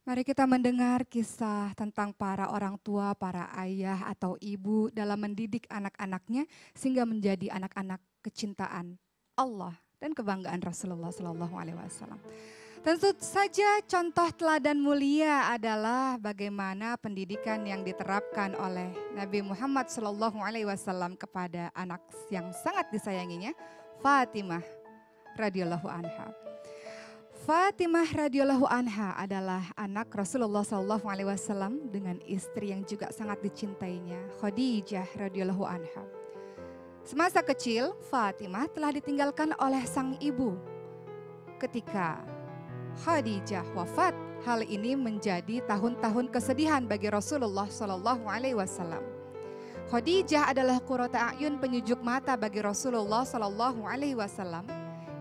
Mari kita mendengar kisah tentang para orang tua, para ayah atau ibu dalam mendidik anak-anaknya sehingga menjadi anak-anak kecintaan Allah dan kebanggaan Rasulullah Sallallahu Alaihi Wasallam. Tentu saja contoh teladan mulia adalah bagaimana pendidikan yang diterapkan oleh Nabi Muhammad Sallallahu Alaihi Wasallam kepada anak yang sangat disayanginya, Fatimah radhiyallahu anha. Fatimah radhiyallahu anha adalah anak Rasulullah Shallallahu alaihi wasallam dengan istri yang juga sangat dicintainya, Khadijah radhiyallahu anha. Semasa kecil, Fatimah telah ditinggalkan oleh sang ibu. Ketika Khadijah wafat, hal ini menjadi tahun-tahun kesedihan bagi Rasulullah Shallallahu alaihi wasallam. Khadijah adalah qurrata a'yun, penyejuk mata bagi Rasulullah Shallallahu alaihi wasallam,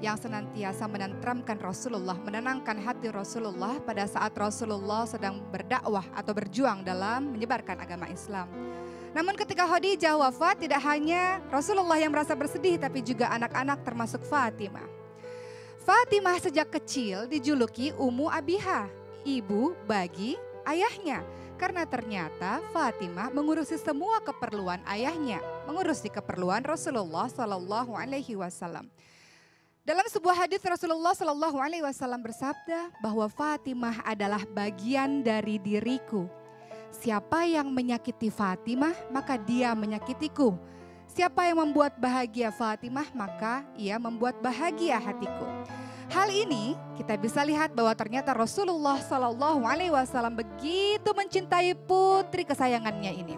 yang senantiasa menenteramkan Rasulullah, menenangkan hati Rasulullah pada saat Rasulullah sedang berdakwah atau berjuang dalam menyebarkan agama Islam. Namun ketika Khadijah wafat, tidak hanya Rasulullah yang merasa bersedih, tapi juga anak-anak termasuk Fatimah. Fatimah sejak kecil dijuluki Ummu Abiha, ibu bagi ayahnya. Karena ternyata Fatimah mengurusi semua keperluan ayahnya, mengurusi keperluan Rasulullah Sallallahu Alaihi Wasallam. Dalam sebuah hadis Rasulullah Shallallahu Alaihi Wasallam bersabda bahwa Fatimah adalah bagian dari diriku. Siapa yang menyakiti Fatimah, maka dia menyakitiku. Siapa yang membuat bahagia Fatimah, maka ia membuat bahagia hatiku. Hal ini kita bisa lihat bahwa ternyata Rasulullah Shallallahu Alaihi Wasallam begitu mencintai putri kesayangannya ini.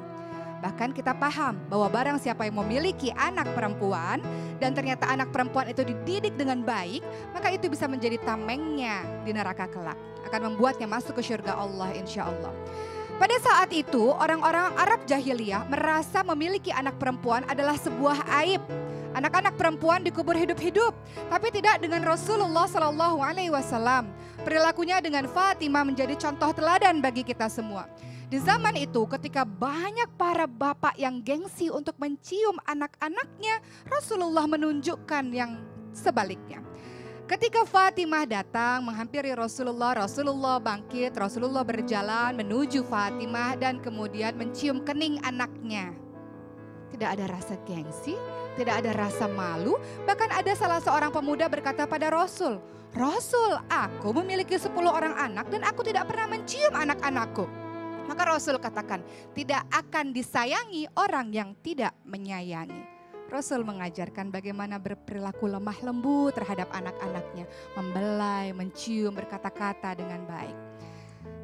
Bahkan kita paham bahwa barang siapa yang memiliki anak perempuan dan ternyata anak perempuan itu dididik dengan baik, maka itu bisa menjadi tamengnya di neraka kelak. Akan membuatnya masuk ke surga Allah insya Allah. Pada saat itu orang-orang Arab jahiliyah merasa memiliki anak perempuan adalah sebuah aib. Anak-anak perempuan dikubur hidup-hidup, tapi tidak dengan Rasulullah Shallallahu Alaihi Wasallam. Perilakunya dengan Fatimah menjadi contoh teladan bagi kita semua. Di zaman itu ketika banyak para bapak yang gengsi untuk mencium anak-anaknya, Rasulullah menunjukkan yang sebaliknya. Ketika Fatimah datang menghampiri Rasulullah, Rasulullah bangkit, Rasulullah berjalan menuju Fatimah dan kemudian mencium kening anaknya. Tidak ada rasa gengsi, tidak ada rasa malu, bahkan ada salah seorang pemuda berkata pada Rasul, "Rasul, aku memiliki 10 orang anak dan aku tidak pernah mencium anak-anakku." Maka Rasul katakan, tidak akan disayangi orang yang tidak menyayangi. Rasul mengajarkan bagaimana berperilaku lemah lembut terhadap anak-anaknya, membelai, mencium, berkata-kata dengan baik.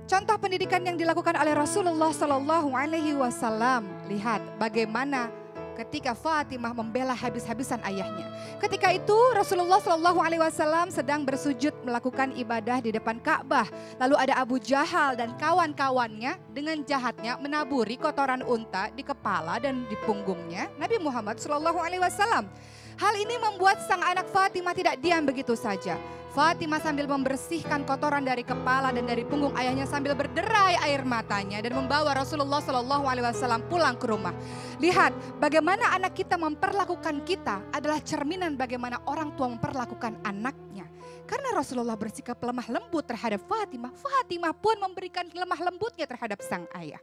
Contoh pendidikan yang dilakukan oleh Rasulullah Shallallahu Alaihi Wasallam, lihat bagaimana ketika Fatimah membela habis-habisan ayahnya. Ketika itu Rasulullah Shallallahu Alaihi Wasallam sedang bersujud melakukan ibadah di depan Ka'bah. Lalu ada Abu Jahal dan kawan-kawannya dengan jahatnya menaburi kotoran unta di kepala dan di punggungnya Nabi Muhammad Shallallahu Alaihi Wasallam. Hal ini membuat sang anak Fatimah tidak diam begitu saja. Fatimah sambil membersihkan kotoran dari kepala dan dari punggung ayahnya sambil berderai air matanya dan membawa Rasulullah Shallallahu Alaihi Wasallam pulang ke rumah. Lihat bagaimana anak kita memperlakukan kita adalah cerminan bagaimana orang tua memperlakukan anaknya. Karena Rasulullah bersikap lemah lembut terhadap Fatimah, Fatimah pun memberikan lemah lembutnya terhadap sang ayah.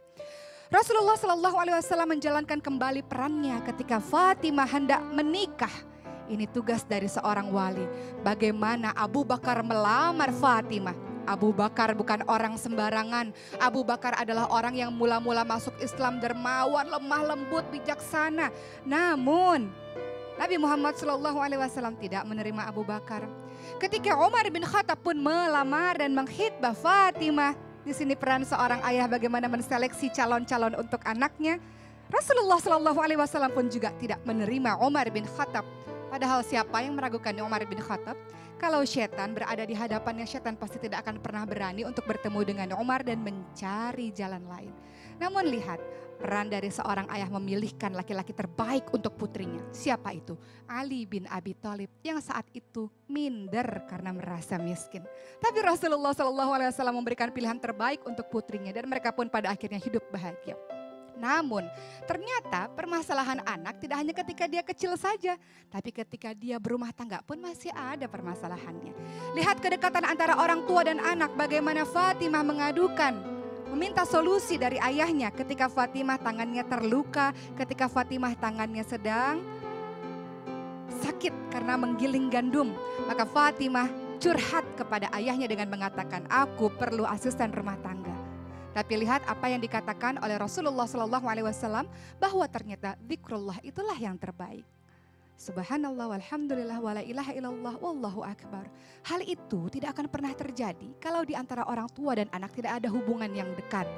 Rasulullah Shallallahu Alaihi Wasallam menjalankan kembali perannya ketika Fatimah hendak menikah. Ini tugas dari seorang wali. Bagaimana Abu Bakar melamar Fatimah. Abu Bakar bukan orang sembarangan. Abu Bakar adalah orang yang mula-mula masuk Islam, dermawan, lemah lembut, bijaksana. Namun Nabi Muhammad SAW tidak menerima Abu Bakar. Ketika Umar bin Khattab pun melamar dan menghitbah Fatimah. Di sini peran seorang ayah bagaimana menseleksi calon-calon untuk anaknya. Rasulullah SAW pun juga tidak menerima Umar bin Khattab. Padahal siapa yang meragukan Umar bin Khattab? Kalau setan berada di hadapannya, setan pasti tidak akan pernah berani untuk bertemu dengan Umar dan mencari jalan lain. Namun lihat, peran dari seorang ayah memilihkan laki-laki terbaik untuk putrinya. Siapa itu? Ali bin Abi Thalib yang saat itu minder karena merasa miskin. Tapi Rasulullah SAW memberikan pilihan terbaik untuk putrinya dan mereka pun pada akhirnya hidup bahagia. Namun ternyata permasalahan anak tidak hanya ketika dia kecil saja, tapi ketika dia berumah tangga pun masih ada permasalahannya. Lihat kedekatan antara orang tua dan anak, bagaimana Fatimah mengadukan, meminta solusi dari ayahnya ketika Fatimah tangannya terluka, ketika Fatimah tangannya sedang sakit karena menggiling gandum. Maka Fatimah curhat kepada ayahnya dengan mengatakan, aku perlu asisten rumah tangga. Tapi lihat apa yang dikatakan oleh Rasulullah SAW, bahwa ternyata zikrullah itulah yang terbaik. Subhanallah walhamdulillah wala ilaha illallah wallahu akbar. Hal itu tidak akan pernah terjadi kalau di antara orang tua dan anak tidak ada hubungan yang dekat.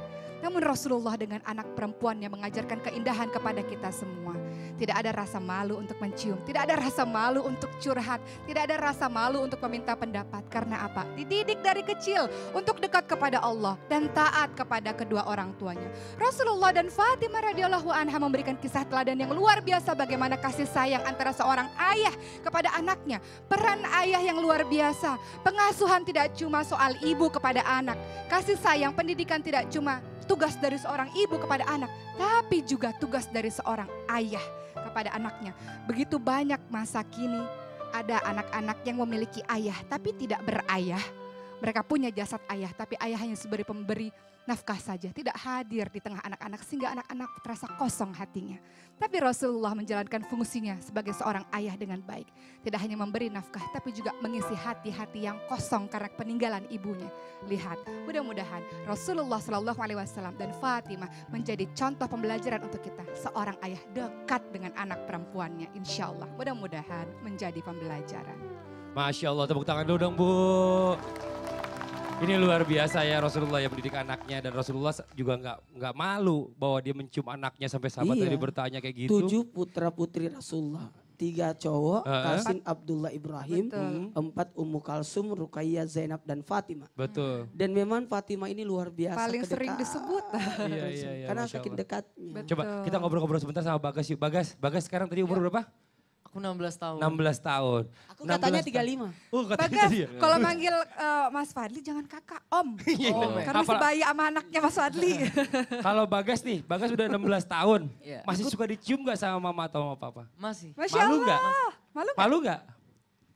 Namun Rasulullah dengan anak perempuannya mengajarkan keindahan kepada kita semua. Tidak ada rasa malu untuk mencium, tidak ada rasa malu untuk curhat, tidak ada rasa malu untuk meminta pendapat. Karena apa? Dididik dari kecil untuk dekat kepada Allah dan taat kepada kedua orang tuanya. Rasulullah dan Fatimah radhiyallahu anha memberikan kisah teladan yang luar biasa bagaimana kasih sayang antara seorang ayah kepada anaknya. Peran ayah yang luar biasa. Pengasuhan tidak cuma soal ibu kepada anak. Kasih sayang, pendidikan tidak cuma tugas dari seorang ibu kepada anak, tapi juga tugas dari seorang ayah kepada anaknya. Begitu banyak masa kini ada anak-anak yang memiliki ayah tapi tidak berayah. Mereka punya jasad ayah tapi ayah hanya sebagai pemberi nafkah saja, tidak hadir di tengah anak-anak sehingga anak-anak terasa kosong hatinya. Tapi Rasulullah menjalankan fungsinya sebagai seorang ayah dengan baik. Tidak hanya memberi nafkah tapi juga mengisi hati-hati yang kosong karena peninggalan ibunya. Lihat, mudah-mudahan Rasulullah SAW dan Fatimah menjadi contoh pembelajaran untuk kita. Seorang ayah dekat dengan anak perempuannya, insya Allah. Mudah-mudahan menjadi pembelajaran. Masya Allah, tepuk tangan dulu dong Bu. Ini luar biasa ya Rasulullah yang mendidik anaknya, dan Rasulullah juga nggak malu bahwa dia mencium anaknya sampai sahabat tadi bertanya kayak gitu. 7 putra putri Rasulullah, 3 cowok, Qasim, Abdullah, Ibrahim, 4 Ummu Kalsum, Ruqayyah, Zainab dan Fatimah. Betul. Dan memang Fatimah ini luar biasa. Paling sering disebut. Iya, karena saking dekatnya. Betul. Coba kita ngobrol-ngobrol sebentar sama Bagas yuk. Bagas sekarang tadi umur berapa? Aku 16 tahun. 16 tahun. Aku katanya 35. Oh, katanya Bagas, tadi ya? kalau manggil Mas Fadli jangan kakak, om. Karena Apa- sebaya sama anaknya Mas Fadli. Kalau Bagas nih, Bagas udah 16 tahun. Iya. Masih suka dicium gak sama mama atau sama papa? Masih. Masya Malu Allah. nggak? Malu nggak? Malu gak?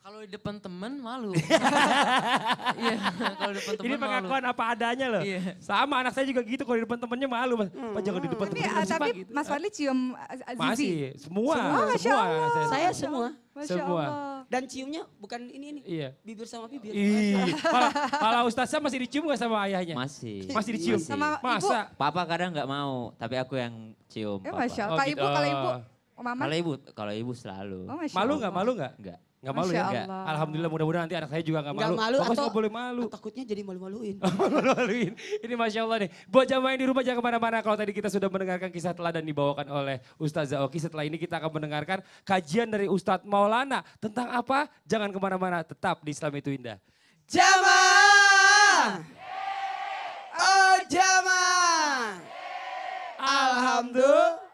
Kalau di depan temen malu. Iya, kalau di depan temen Ini malu. pengakuan apa adanya loh. Iya. Sama anak saya juga gitu, kalau di depan temennya malu. Pak jangan di depan Tapi, temennya. tapi gitu. Mas Fadli cium Zizi. Masih, semua. Masya Allah. anak Saya semua. Masya semua. Allah. Dan ciumnya bukan ini. Iya. Bibir sama bibir. Kalau Ustazah masih dicium gak sama ayahnya? Masih. Masih dicium? Masih. Sama Masa? Papa kadang nggak mau, tapi aku yang cium Ya papa. Masya Allah. Oh, Kak gitu. Ibu, kalau Ibu, Mama. Kalau ibu selalu. Oh, Masya Malu Allah. gak? Malu gak? Enggak. Gak malu Masya ya? Allah. Alhamdulillah, mudah-mudahan nanti anak saya juga gak Nggak malu. malu Bagus atau- gak boleh malu. Takutnya jadi malu-maluin. Malu-maluin. Ini Masya Allah nih. Buat jamaah yang di rumah jangan kemana-mana. Kalau tadi kita sudah mendengarkan kisah teladan dibawakan oleh Ustazah Oki. Setelah ini kita akan mendengarkan kajian dari Ustadz Maulana. Tentang apa? Jangan kemana-mana. Tetap di Islam itu Indah. Jamaah! Oh jamaah! Alhamdulillah.